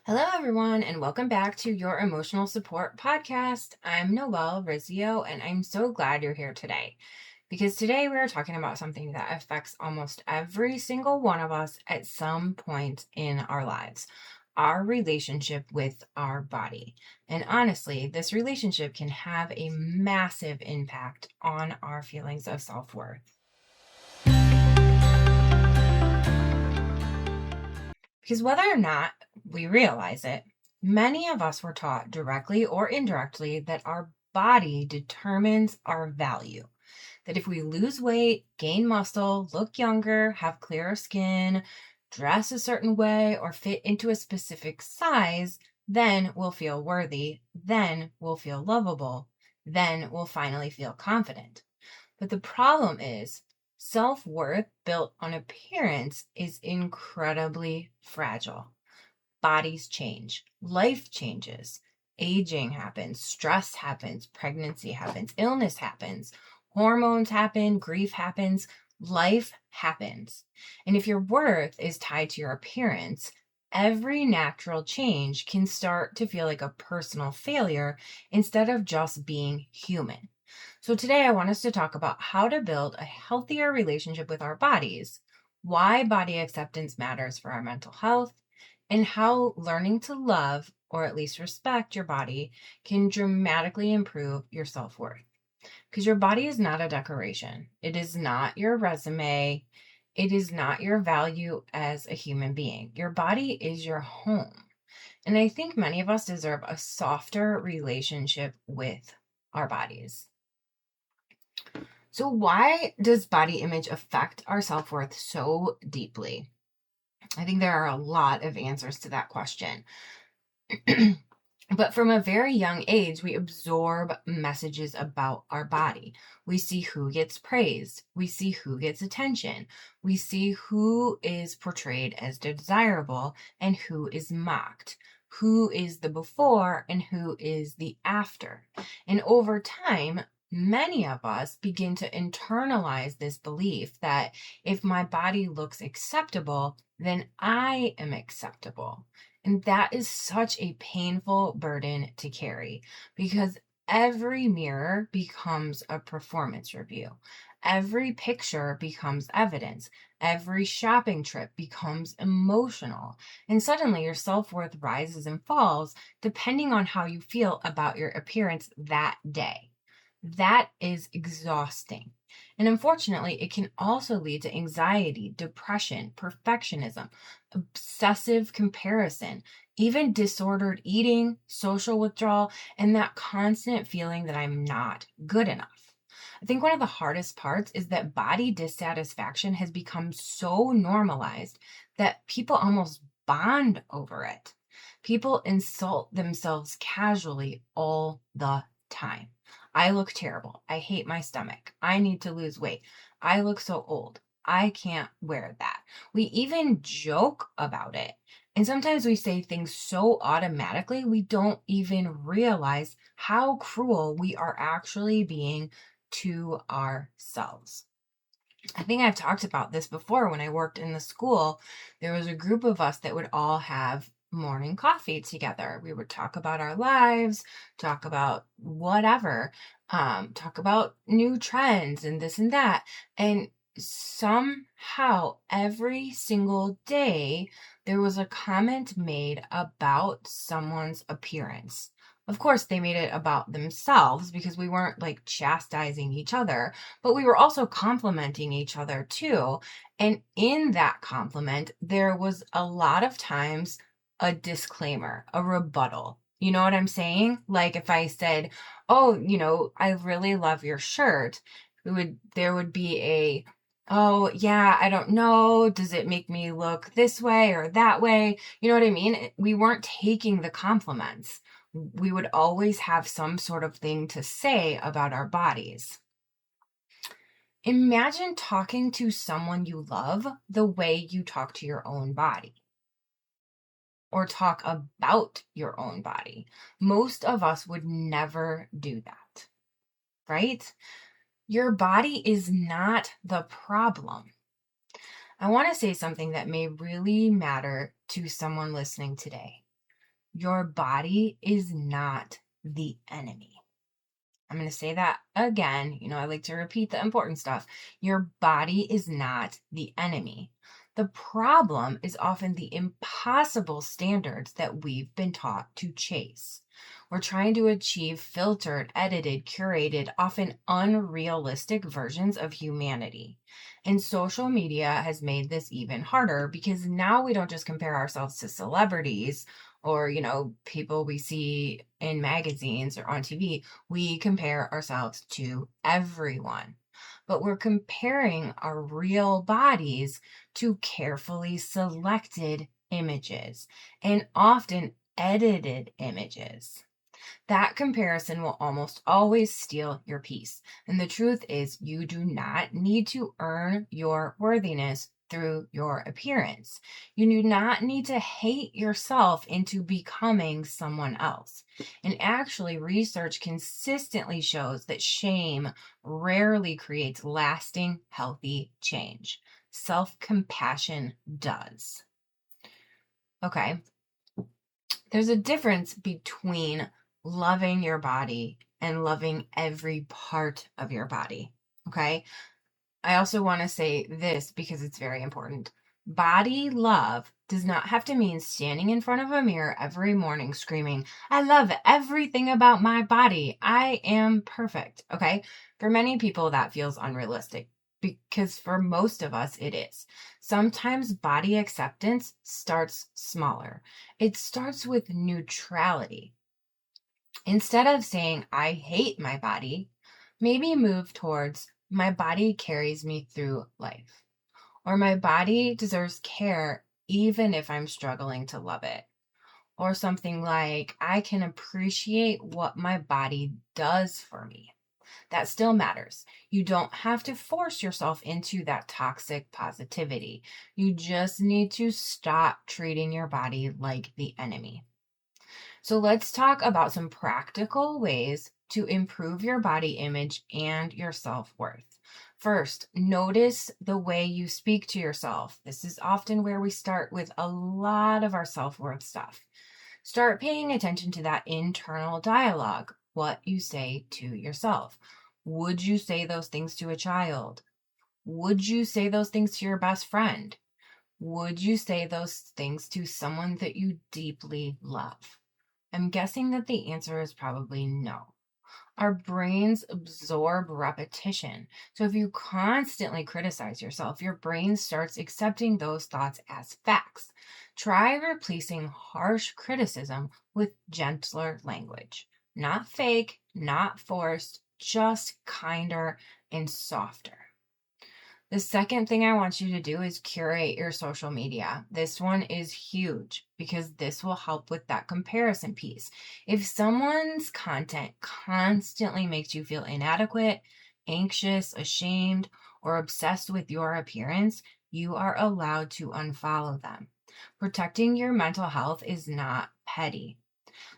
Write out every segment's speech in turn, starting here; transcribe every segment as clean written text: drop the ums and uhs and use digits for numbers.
Hello, everyone, and welcome back to your Emotional Support Podcast. I'm Noelle Rizzio, and I'm so glad you're here today because today we are talking about something that affects almost every single one of us at some point in our lives, our relationship with our body. And honestly, this relationship can have a massive impact on our feelings of self-worth. Because whether or not we realize it, many of us were taught directly or indirectly that our body determines our value. That if we lose weight, gain muscle, look younger, have clearer skin, dress a certain way, or fit into a specific size, then we'll feel worthy, then we'll feel lovable, then we'll finally feel confident. But the problem is, self-worth built on appearance is incredibly fragile. Bodies change, life changes, aging happens, stress happens, pregnancy happens, illness happens, hormones happen, grief happens, life happens. And if your worth is tied to your appearance, every natural change can start to feel like a personal failure instead of just being human. So today I want us to talk about how to build a healthier relationship with our bodies, why body acceptance matters for our mental health, and how learning to love, or at least respect your body, can dramatically improve your self-worth. Because your body is not a decoration. It is not your resume. It is not your value as a human being. Your body is your home. And I think many of us deserve a softer relationship with our bodies. So why does body image affect our self-worth so deeply? I think there are a lot of answers to that question. But from a very young age, we absorb messages about our body. We see who gets praised. We see who gets attention. We see who is portrayed as desirable and who is mocked. Who is the before and who is the after. And over time, many of us begin to internalize this belief that if my body looks acceptable, then I am acceptable. And that is such a painful burden to carry because every mirror becomes a performance review. Every picture becomes evidence. Every shopping trip becomes emotional. And suddenly your self-worth rises and falls depending on how you feel about your appearance that day. That is exhausting. And unfortunately, it can also lead to anxiety, depression, perfectionism, obsessive comparison, even disordered eating, social withdrawal, and that constant feeling that I'm not good enough. I think one of the hardest parts is that body dissatisfaction has become so normalized that people almost bond over it. People insult themselves casually all the time. I look terrible. I hate my stomach. I need to lose weight. I look so old. I can't wear that. We even joke about it. And sometimes we say things so automatically, we don't even realize how cruel we are actually being to ourselves. I think I've talked about this before. When I worked in the school, there was a group of us that would all have morning coffee together. We would talk about our lives, talk about whatever, talk about new trends and this and that. And somehow every single day there was a comment made about someone's appearance. Of course, they made it about themselves because we weren't like chastising each other, but we were also complimenting each other too. And in that compliment, there was a lot of times a disclaimer, a rebuttal. You know what I'm saying? Like if I said, "Oh, I really love your shirt," there would be a, "Oh, yeah, I don't know. Does it make me look this way or that way?" You know what I mean? We weren't taking the compliments. We would always have some sort of thing to say about our bodies. Imagine talking to someone you love the way you talk to your own body or talk about your own body. Most of us would never do that, right? Your body is not the problem. I want to say something that may really matter to someone listening today. Your body is not the enemy. I'm going to say that again. I like to repeat the important stuff. Your body is not the enemy. The problem is often the impossible standards that we've been taught to chase. We're trying to achieve filtered, edited, curated, often unrealistic versions of humanity. And social media has made this even harder because now we don't just compare ourselves to celebrities or, people we see in magazines or on TV. We compare ourselves to everyone. But we're comparing our real bodies to carefully selected images and often edited images. That comparison will almost always steal your peace. And the truth is, you do not need to earn your worthiness through your appearance. You do not need to hate yourself into becoming someone else. And actually, research consistently shows that shame rarely creates lasting, healthy change. Self-compassion does. Okay. There's a difference between loving your body and loving every part of your body. Okay. I also want to say this because it's very important. Body love does not have to mean standing in front of a mirror every morning screaming, I love everything about my body. I am perfect. Okay. For many people, that feels unrealistic because for most of us, it is. Sometimes body acceptance starts smaller. It starts with neutrality. Instead of saying, I hate my body, maybe move towards, my body carries me through life. Or my body deserves care even if I'm struggling to love it. Or something like, I can appreciate what my body does for me. That still matters. You don't have to force yourself into that toxic positivity. You just need to stop treating your body like the enemy. So let's talk about some practical ways to improve your body image and your self-worth. First, notice the way you speak to yourself. This is often where we start with a lot of our self-worth stuff. Start paying attention to that internal dialogue, what you say to yourself. Would you say those things to a child? Would you say those things to your best friend? Would you say those things to someone that you deeply love? I'm guessing that the answer is probably no. Our brains absorb repetition. So if you constantly criticize yourself, your brain starts accepting those thoughts as facts. Try replacing harsh criticism with gentler language. Not fake, not forced, just kinder and softer. The second thing I want you to do is curate your social media. This one is huge because this will help with that comparison piece. If someone's content constantly makes you feel inadequate, anxious, ashamed, or obsessed with your appearance, you are allowed to unfollow them. Protecting your mental health is not petty.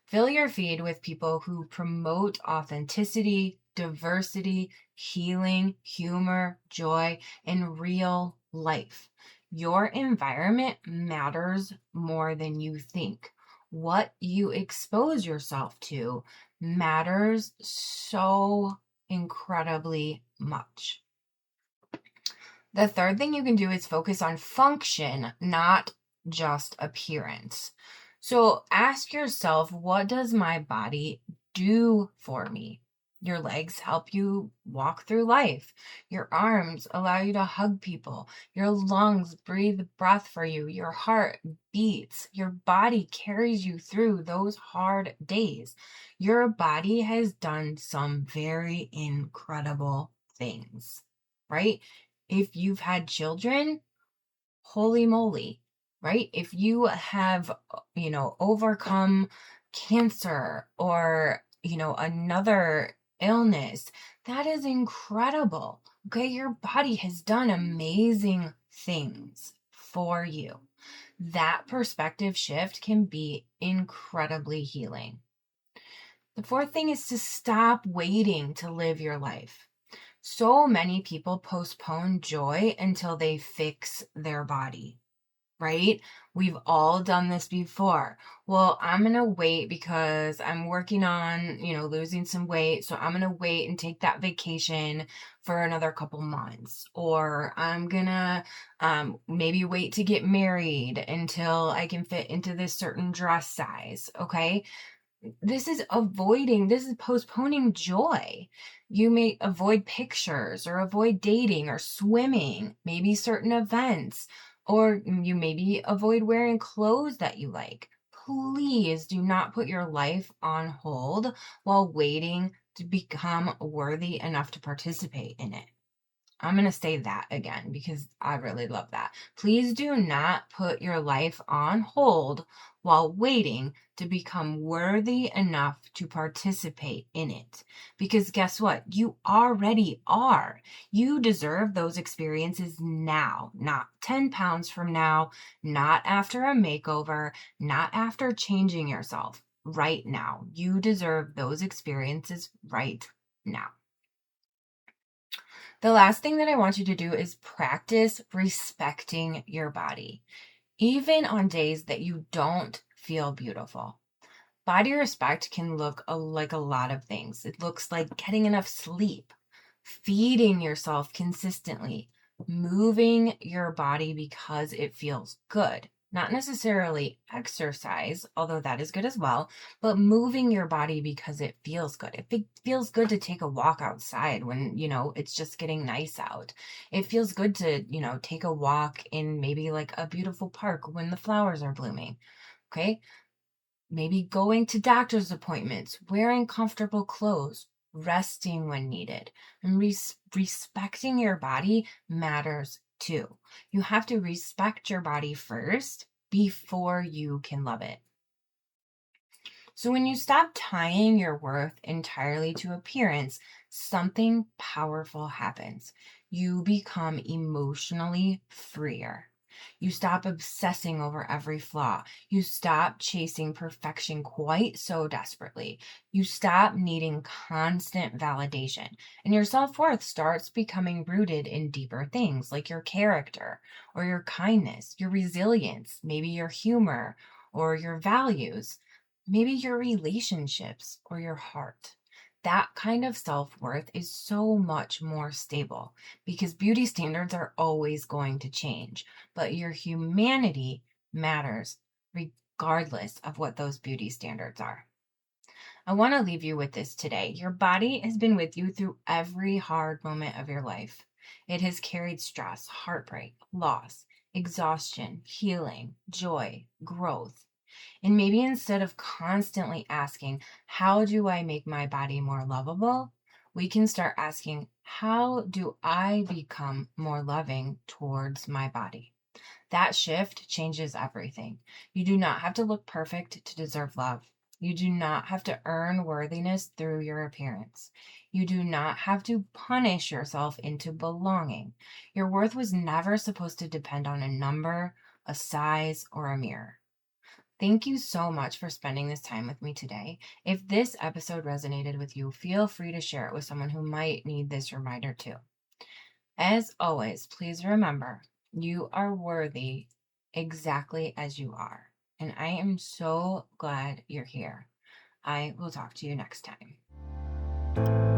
Fill your feed with people who promote authenticity, diversity, healing, humor, joy, and real life. Your environment matters more than you think. What you expose yourself to matters so incredibly much. The third thing you can do is focus on function, not just appearance. So ask yourself, what does my body do for me? Your legs help you walk through life. Your arms allow you to hug people. Your lungs breathe breath for you. Your heart beats. Your body carries you through those hard days. Your body has done some very incredible things, right? If you've had children, holy moly, right? If you have, overcome cancer or, another illness, that is incredible. Okay. Your body has done amazing things for you. That perspective shift can be incredibly healing. The fourth thing is to stop waiting to live your life. So many people postpone joy until they fix their body, right? We've all done this before. Well, I'm going to wait because I'm working on, losing some weight. So I'm going to wait and take that vacation for another couple months. Or I'm going to maybe wait to get married until I can fit into this certain dress size. Okay. This is postponing joy. You may avoid pictures or avoid dating or swimming, maybe certain events, or you maybe avoid wearing clothes that you like. Please do not put your life on hold while waiting to become worthy enough to participate in it. I'm going to say that again because I really love that. Please do not put your life on hold while waiting to become worthy enough to participate in it. Because guess what? You already are. You deserve those experiences now, not 10 pounds from now, not after a makeover, not after changing yourself. Right now. You deserve those experiences right now. The last thing that I want you to do is practice respecting your body, even on days that you don't feel beautiful. Body respect can look like a lot of things. It looks like getting enough sleep, feeding yourself consistently, moving your body because it feels good. Not necessarily exercise, although that is good as well, but moving your body because it feels good. It feels good to take a walk outside when, it's just getting nice out. It feels good to, take a walk in maybe like a beautiful park when the flowers are blooming. Okay. Maybe going to doctor's appointments, wearing comfortable clothes, resting when needed, and respecting your body matters too. You have to respect your body first before you can love it. So when you stop tying your worth entirely to appearance, something powerful happens. You become emotionally freer. You stop obsessing over every flaw. You stop chasing perfection quite so desperately. You stop needing constant validation. And your self-worth starts becoming rooted in deeper things like your character or your kindness, your resilience, maybe your humor or your values, maybe your relationships or your heart. That kind of self-worth is so much more stable because beauty standards are always going to change, but your humanity matters regardless of what those beauty standards are. I want to leave you with this today. Your body has been with you through every hard moment of your life. It has carried stress, heartbreak, loss, exhaustion, healing, joy, growth. And maybe instead of constantly asking, how do I make my body more lovable? We can start asking, how do I become more loving towards my body? That shift changes everything. You do not have to look perfect to deserve love. You do not have to earn worthiness through your appearance. You do not have to punish yourself into belonging. Your worth was never supposed to depend on a number, a size, or a mirror. Thank you so much for spending this time with me today. If this episode resonated with you, feel free to share it with someone who might need this reminder too. As always, please remember you are worthy exactly as you are. And I am so glad you're here. I will talk to you next time.